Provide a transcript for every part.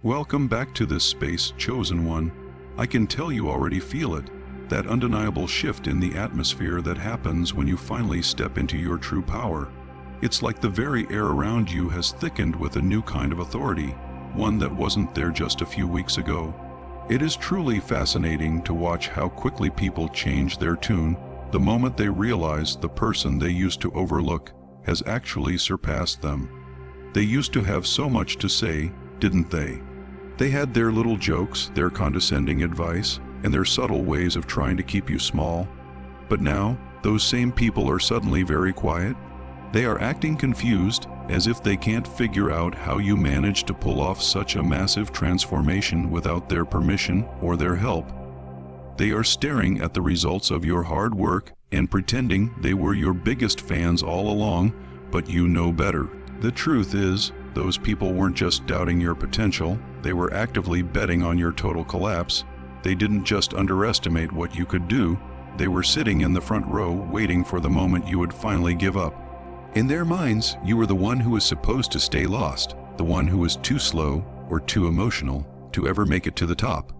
Welcome back to this space, chosen one. I can tell you already feel it, that undeniable shift in the atmosphere that happens when you finally step into your true power. It's like the very air around you has thickened with a new kind of authority, one that wasn't there just a few weeks ago. It is truly fascinating to watch how quickly people change their tune the moment they realize the person they used to overlook has actually surpassed them. They used to have so much to say, didn't they? They had their little jokes, their condescending advice, and their subtle ways of trying to keep you small. But now, those same people are suddenly very quiet. They are acting confused, as if they can't figure out how you managed to pull off such a massive transformation without their permission or their help. They are staring at the results of your hard work and pretending they were your biggest fans all along, but you know better. The truth is, those people weren't just doubting your potential, they were actively betting on your total collapse. They didn't just underestimate what you could do, they were sitting in the front row waiting for the moment you would finally give up. In their minds, you were the one who was supposed to stay lost, the one who was too slow or too emotional to ever make it to the top.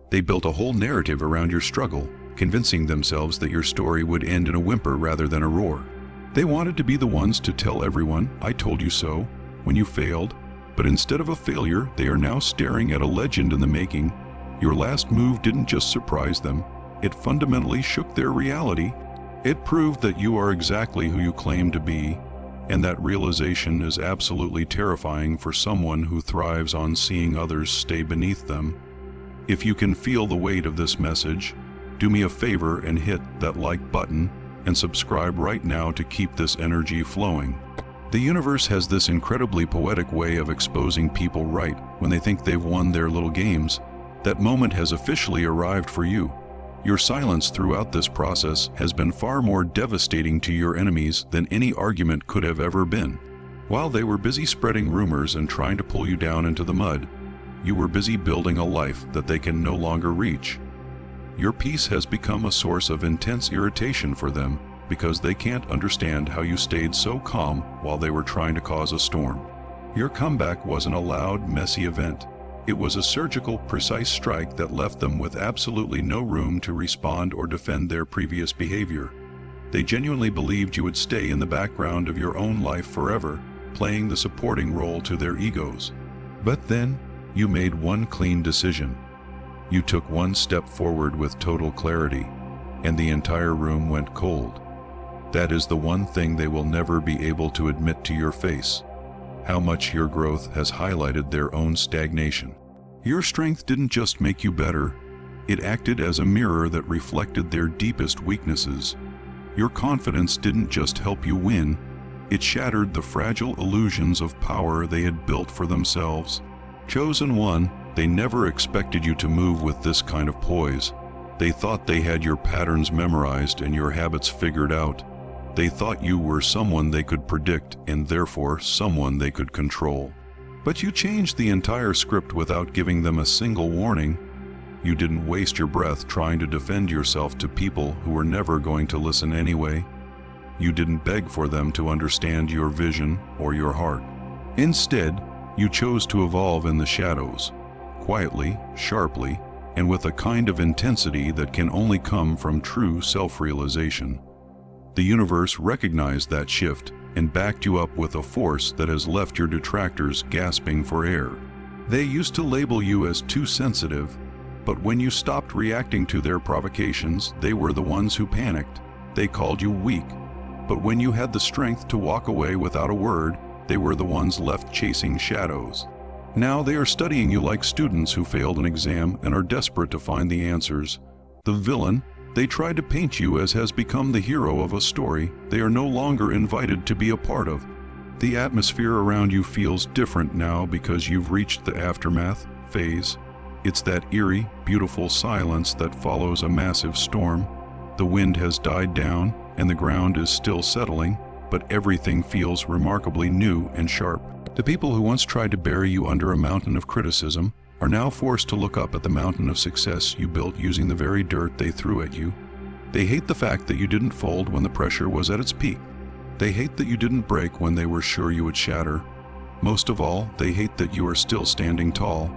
They built a whole narrative around your struggle, convincing themselves that your story would end in a whimper rather than a roar. They wanted to be the ones to tell everyone, "I told you so," when you failed, but instead of a failure, they are now staring at a legend in the making. Your last move didn't just surprise them, it fundamentally shook their reality. It proved that you are exactly who you claim to be, and that realization is absolutely terrifying for someone who thrives on seeing others stay beneath them. If you can feel the weight of this message, do me a favor and hit that like button and subscribe right now to keep this energy flowing. The universe has this incredibly poetic way of exposing people right when they think they've won their little games. That moment has officially arrived for you. Your silence throughout this process has been far more devastating to your enemies than any argument could have ever been. While they were busy spreading rumors and trying to pull you down into the mud, you were busy building a life that they can no longer reach. Your peace has become a source of intense irritation for them because they can't understand how you stayed so calm while they were trying to cause a storm. Your comeback wasn't a loud, messy event. It was a surgical, precise strike that left them with absolutely no room to respond or defend their previous behavior. They genuinely believed you would stay in the background of your own life forever, playing the supporting role to their egos. But then, you made one clean decision. You took one step forward with total clarity, and the entire room went cold. That is the one thing they will never be able to admit to your face: how much your growth has highlighted their own stagnation. Your strength didn't just make you better, it acted as a mirror that reflected their deepest weaknesses. Your confidence didn't just help you win, it shattered the fragile illusions of power they had built for themselves. Chosen one, they never expected you to move with this kind of poise. They thought they had your patterns memorized and your habits figured out. They thought you were someone they could predict and therefore someone they could control. But you changed the entire script without giving them a single warning. You didn't waste your breath trying to defend yourself to people who were never going to listen anyway. You didn't beg for them to understand your vision or your heart. Instead, you chose to evolve in the shadows, quietly, sharply, and with a kind of intensity that can only come from true self-realization. The universe recognized that shift and backed you up with a force that has left your detractors gasping for air. They used to label you as too sensitive, but when you stopped reacting to their provocations, they were the ones who panicked. They called you weak, but when you had the strength to walk away without a word, they were the ones left chasing shadows. Now they are studying you like students who failed an exam and are desperate to find the answers. The villain they tried to paint you as has become the hero of a story they are no longer invited to be a part of. The atmosphere around you feels different now because you've reached the aftermath phase. It's that eerie, beautiful silence that follows a massive storm. The wind has died down and the ground is still settling, but everything feels remarkably new and sharp. The people who once tried to bury you under a mountain of criticism are now forced to look up at the mountain of success you built using the very dirt they threw at you. They hate the fact that you didn't fold when the pressure was at its peak. They hate that you didn't break when they were sure you would shatter. Most of all, they hate that you are still standing tall,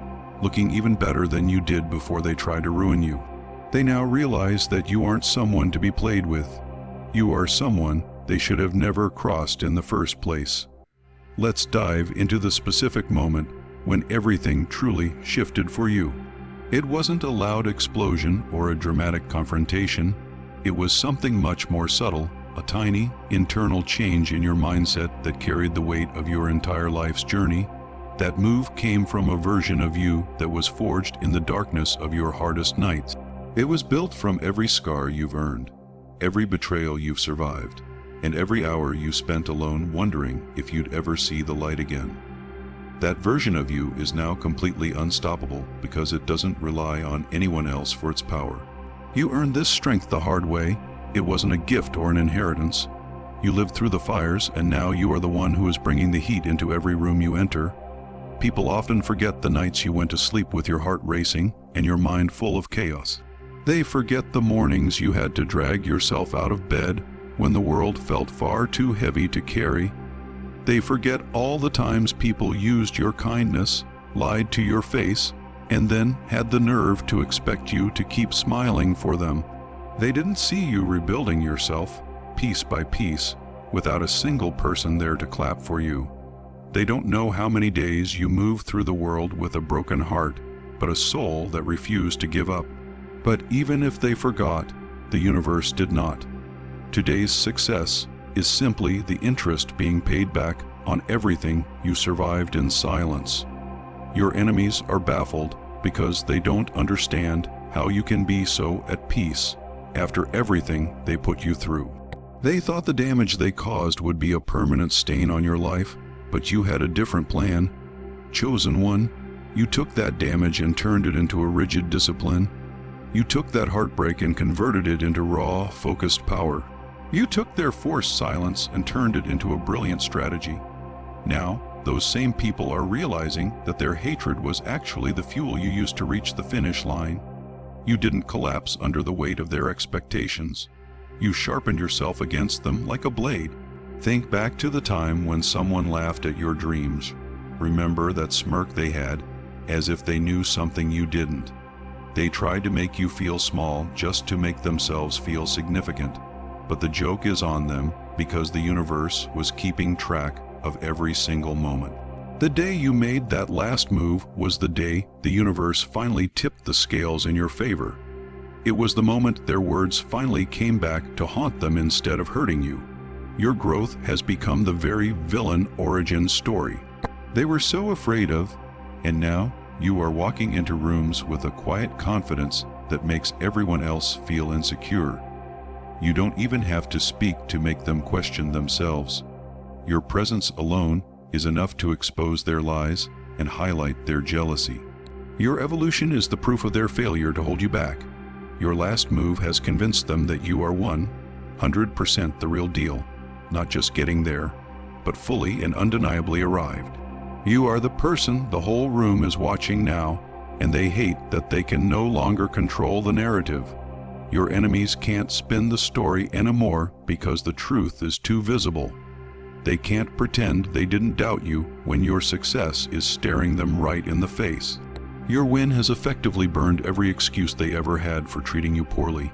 looking even better than you did before they tried to ruin you. They now realize that you aren't someone to be played with. You are someone they should have never crossed in the first place. Let's dive into the specific moment when everything truly shifted for you. It wasn't a loud explosion or a dramatic confrontation. It was something much more subtle, a tiny, internal change in your mindset that carried the weight of your entire life's journey. That move came from a version of you that was forged in the darkness of your hardest nights. It was built from every scar you've earned, every betrayal you've survived, and every hour you spent alone wondering if you'd ever see the light again. That version of you is now completely unstoppable because it doesn't rely on anyone else for its power. You earned this strength the hard way. It wasn't a gift or an inheritance. You lived through the fires, and now you are the one who is bringing the heat into every room you enter. People often forget the nights you went to sleep with your heart racing and your mind full of chaos. They forget the mornings you had to drag yourself out of bed when the world felt far too heavy to carry. They forget all the times people used your kindness, lied to your face, and then had the nerve to expect you to keep smiling for them. They didn't see you rebuilding yourself, piece by piece, without a single person there to clap for you. They don't know how many days you moved through the world with a broken heart, but a soul that refused to give up. But even if they forgot, the universe did not. Today's success is simply the interest being paid back on everything you survived in silence. Your enemies are baffled because they don't understand how you can be so at peace after everything they put you through. They thought the damage they caused would be a permanent stain on your life, but you had a different plan. Chosen one, you took that damage and turned it into a rigid discipline. You took that heartbreak and converted it into raw, focused power. You took their forced silence and turned it into a brilliant strategy. Now, those same people are realizing that their hatred was actually the fuel you used to reach the finish line. You didn't collapse under the weight of their expectations. You sharpened yourself against them like a blade. Think back to the time when someone laughed at your dreams. Remember that smirk they had, as if they knew something you didn't. They tried to make you feel small just to make themselves feel significant. But the joke is on them because the universe was keeping track of every single moment. The day you made that last move was the day the universe finally tipped the scales in your favor. It was the moment their words finally came back to haunt them instead of hurting you. Your growth has become the very villain origin story they were so afraid of, and now you are walking into rooms with a quiet confidence that makes everyone else feel insecure. You don't even have to speak to make them question themselves. Your presence alone is enough to expose their lies and highlight their jealousy. Your evolution is the proof of their failure to hold you back. Your last move has convinced them that you are 100% the real deal, not just getting there, but fully and undeniably arrived. You are the person the whole room is watching now, and they hate that they can no longer control the narrative. Your enemies can't spin the story anymore because the truth is too visible. They can't pretend they didn't doubt you when your success is staring them right in the face. Your win has effectively burned every excuse they ever had for treating you poorly.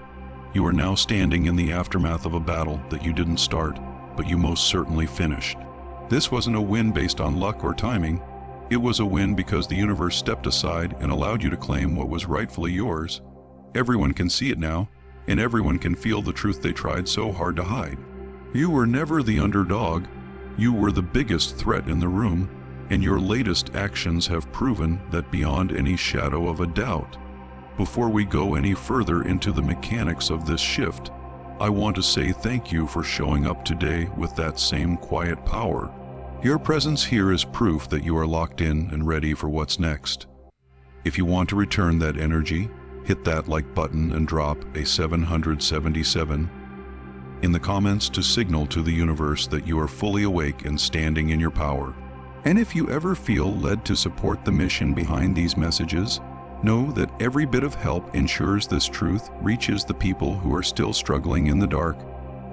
You are now standing in the aftermath of a battle that you didn't start, but you most certainly finished. This wasn't a win based on luck or timing. It was a win because the universe stepped aside and allowed you to claim what was rightfully yours. Everyone can see it now, and everyone can feel the truth they tried so hard to hide. You were never the underdog. You were the biggest threat in the room, and your latest actions have proven that beyond any shadow of a doubt. Before we go any further into the mechanics of this shift, I want to say thank you for showing up today with that same quiet power. Your presence here is proof that you are locked in and ready for what's next. If you want to return that energy, hit that like button and drop a 777 in the comments to signal to the universe that you are fully awake and standing in your power. And if you ever feel led to support the mission behind these messages, know that every bit of help ensures this truth reaches the people who are still struggling in the dark.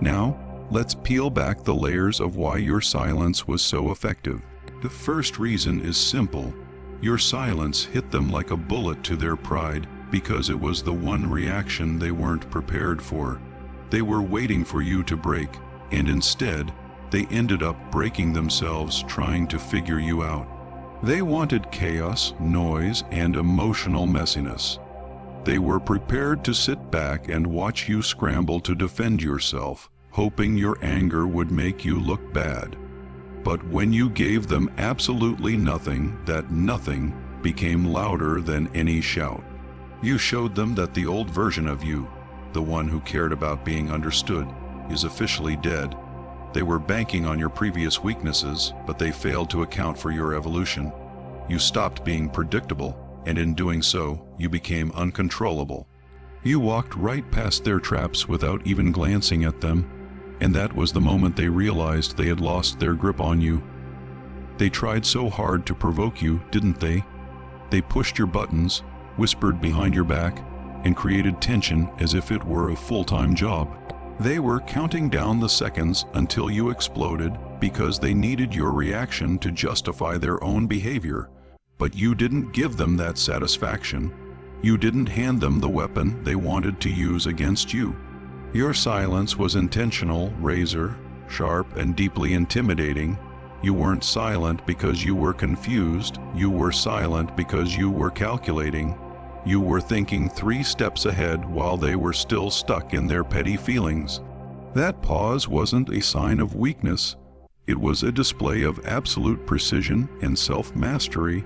Now, let's peel back the layers of why your silence was so effective. The first reason is simple. Your silence hit them like a bullet to their pride because it was the one reaction they weren't prepared for. They were waiting for you to break, and instead, they ended up breaking themselves trying to figure you out. They wanted chaos, noise, and emotional messiness. They were prepared to sit back and watch you scramble to defend yourself, hoping your anger would make you look bad. But when you gave them absolutely nothing, that nothing became louder than any shout. You showed them that the old version of you, the one who cared about being understood, is officially dead. They were banking on your previous weaknesses, but they failed to account for your evolution. You stopped being predictable, and in doing so, you became uncontrollable. You walked right past their traps without even glancing at them, and that was the moment they realized they had lost their grip on you. They tried so hard to provoke you, didn't they? They pushed your buttons, whispered behind your back, and created tension as if it were a full-time job. They were counting down the seconds until you exploded because they needed your reaction to justify their own behavior, but you didn't give them that satisfaction. You didn't hand them the weapon they wanted to use against you. Your silence was intentional, razor sharp, and deeply intimidating. You weren't silent because you were confused. You were silent because you were calculating. You were thinking 3 steps ahead while they were still stuck in their petty feelings. That pause wasn't a sign of weakness. It was a display of absolute precision and self-mastery.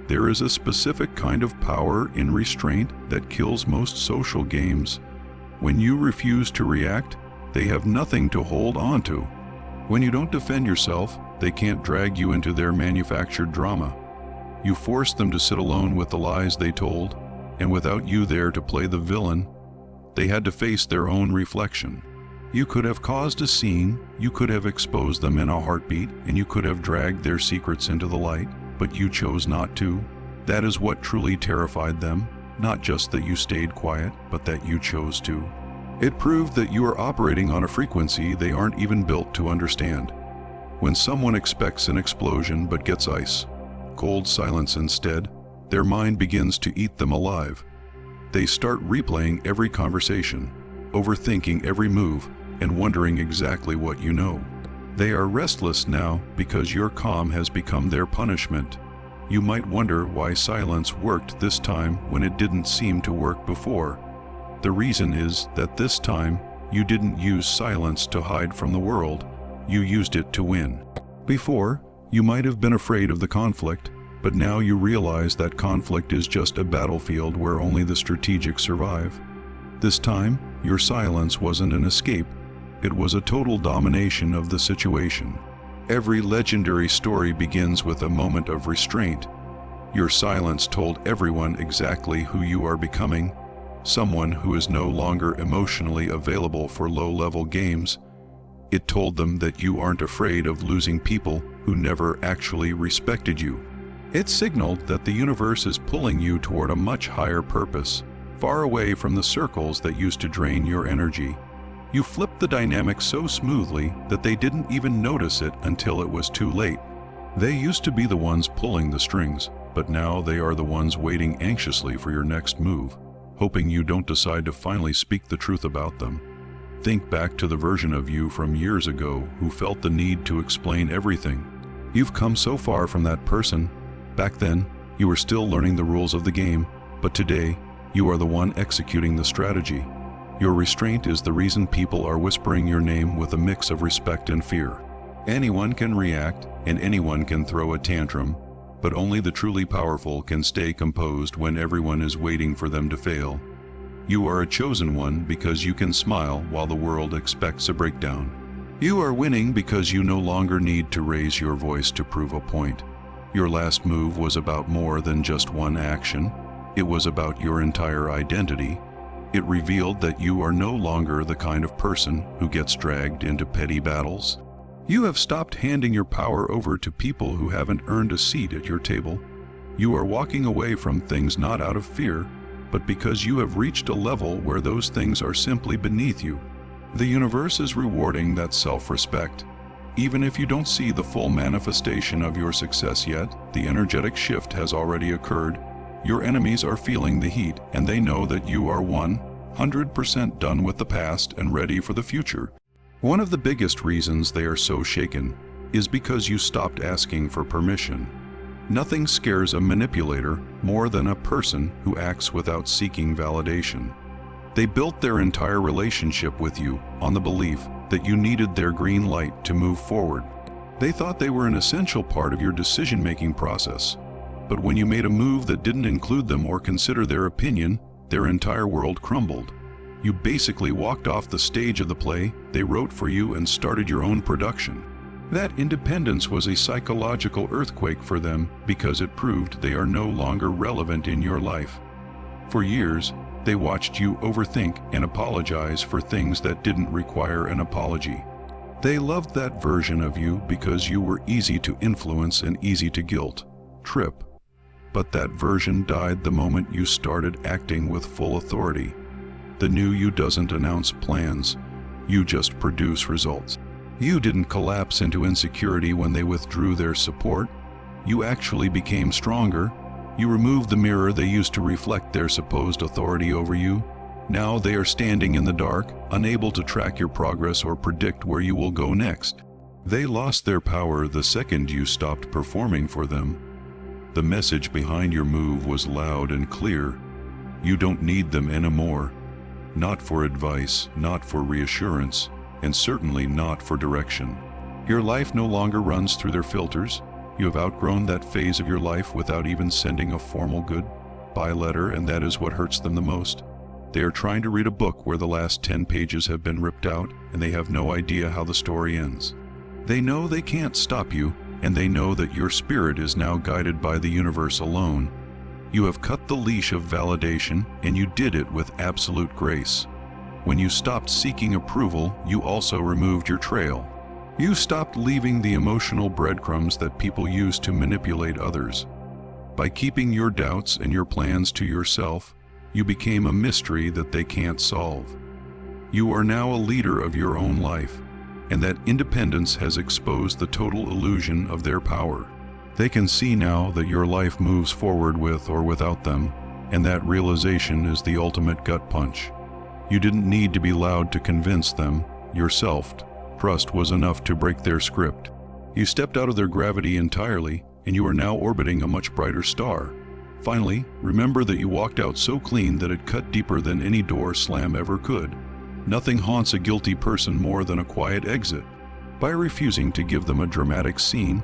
There is a specific kind of power in restraint that kills most social games. When you refuse to react, they have nothing to hold on to. When you don't defend yourself, they can't drag you into their manufactured drama. You forced them to sit alone with the lies they told, and without you there to play the villain, they had to face their own reflection. You could have caused a scene, you could have exposed them in a heartbeat, and you could have dragged their secrets into the light, but you chose not to. That is what truly terrified them. Not just that you stayed quiet, but that you chose to. It proved that you are operating on a frequency they aren't even built to understand. When someone expects an explosion but gets ice, cold silence instead, their mind begins to eat them alive. They start replaying every conversation, overthinking every move, and wondering exactly what you know. They are restless now because your calm has become their punishment. You might wonder why silence worked this time when it didn't seem to work before. The reason is that this time, you didn't use silence to hide from the world. You used it to win. Before, you might have been afraid of the conflict, but now you realize that conflict is just a battlefield where only the strategic survive. This time, your silence wasn't an escape. It was a total domination of the situation. Every legendary story begins with a moment of restraint. Your silence told everyone exactly who you are becoming, someone who is no longer emotionally available for low-level games. It told them that you aren't afraid of losing people who never actually respected you. It signaled that the universe is pulling you toward a much higher purpose, far away from the circles that used to drain your energy. You flipped the dynamic so smoothly that they didn't even notice it until it was too late. They used to be the ones pulling the strings, but now they are the ones waiting anxiously for your next move, hoping you don't decide to finally speak the truth about them. Think back to the version of you from years ago who felt the need to explain everything. You've come so far from that person. Back then, you were still learning the rules of the game, but today, you are the one executing the strategy. Your restraint is the reason people are whispering your name with a mix of respect and fear. Anyone can react, and anyone can throw a tantrum, but only the truly powerful can stay composed when everyone is waiting for them to fail. You are a chosen one because you can smile while the world expects a breakdown. You are winning because you no longer need to raise your voice to prove a point. Your last move was about more than just one action. It was about your entire identity. It revealed that you are no longer the kind of person who gets dragged into petty battles. You have stopped handing your power over to people who haven't earned a seat at your table. You are walking away from things not out of fear, but because you have reached a level where those things are simply beneath you. The universe is rewarding that self-respect. Even if you don't see the full manifestation of your success yet, the energetic shift has already occurred. Your enemies are feeling the heat, and they know that you are 100% done with the past and ready for the future. One of the biggest reasons they are so shaken is because you stopped asking for permission. Nothing scares a manipulator more than a person who acts without seeking validation. They built their entire relationship with you on the belief that you needed their green light to move forward. They thought they were an essential part of your decision-making process. But when you made a move that didn't include them or consider their opinion, their entire world crumbled. You basically walked off the stage of the play they wrote for you and started your own production. That independence was a psychological earthquake for them because it proved they are no longer relevant in your life. For years, they watched you overthink and apologize for things that didn't require an apology. They loved that version of you because you were easy to influence and easy to guilt-trip. But that version died the moment you started acting with full authority. The new you doesn't announce plans, you just produce results. You didn't collapse into insecurity when they withdrew their support. You actually became stronger. You removed the mirror they used to reflect their supposed authority over you. Now they are standing in the dark, unable to track your progress or predict where you will go next. They lost their power the second you stopped performing for them. The message behind your move was loud and clear. You don't need them anymore. Not for advice, not for reassurance, and certainly not for direction. Your life no longer runs through their filters. You have outgrown that phase of your life without even sending a formal goodbye letter, and that is what hurts them the most. They are trying to read a book where the last 10 pages have been ripped out, and they have no idea how the story ends. They know they can't stop you, and they know that your spirit is now guided by the universe alone. You have cut the leash of validation, and you did it with absolute grace. When you stopped seeking approval, you also removed your trail. You stopped leaving the emotional breadcrumbs that people use to manipulate others. By keeping your doubts and your plans to yourself, you became a mystery that they can't solve. You are now a leader of your own life, and that independence has exposed the total illusion of their power. They can see now that your life moves forward with or without them, and that realization is the ultimate gut punch. You didn't need to be loud to convince them. Your self-trust was enough to break their script. You stepped out of their gravity entirely, and you are now orbiting a much brighter star. Finally, remember that you walked out so clean that it cut deeper than any door slam ever could. Nothing haunts a guilty person more than a quiet exit. By refusing to give them a dramatic scene,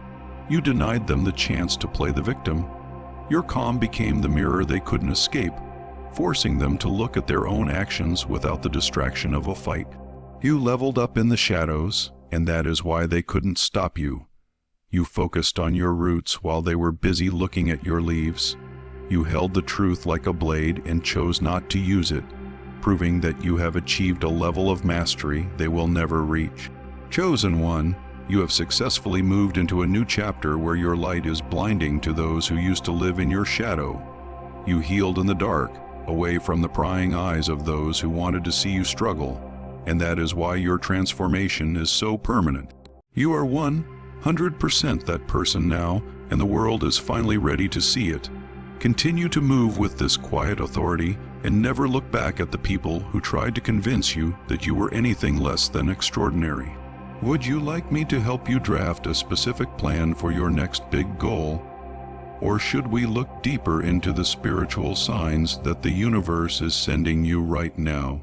you denied them the chance to play the victim. Your calm became the mirror they couldn't escape, forcing them to look at their own actions without the distraction of a fight. You leveled up in the shadows, and that is why they couldn't stop you. You focused on your roots while they were busy looking at your leaves. You held the truth like a blade and chose not to use it, proving that you have achieved a level of mastery they will never reach. Chosen one, you have successfully moved into a new chapter where your light is blinding to those who used to live in your shadow. You healed in the dark, away from the prying eyes of those who wanted to see you struggle, and that is why your transformation is so permanent. You are 100% that person now, and the world is finally ready to see it. Continue to move with this quiet authority and never look back at the people who tried to convince you that you were anything less than extraordinary. Would you like me to help you draft a specific plan for your next big goal? Or should we look deeper into the spiritual signs that the universe is sending you right now?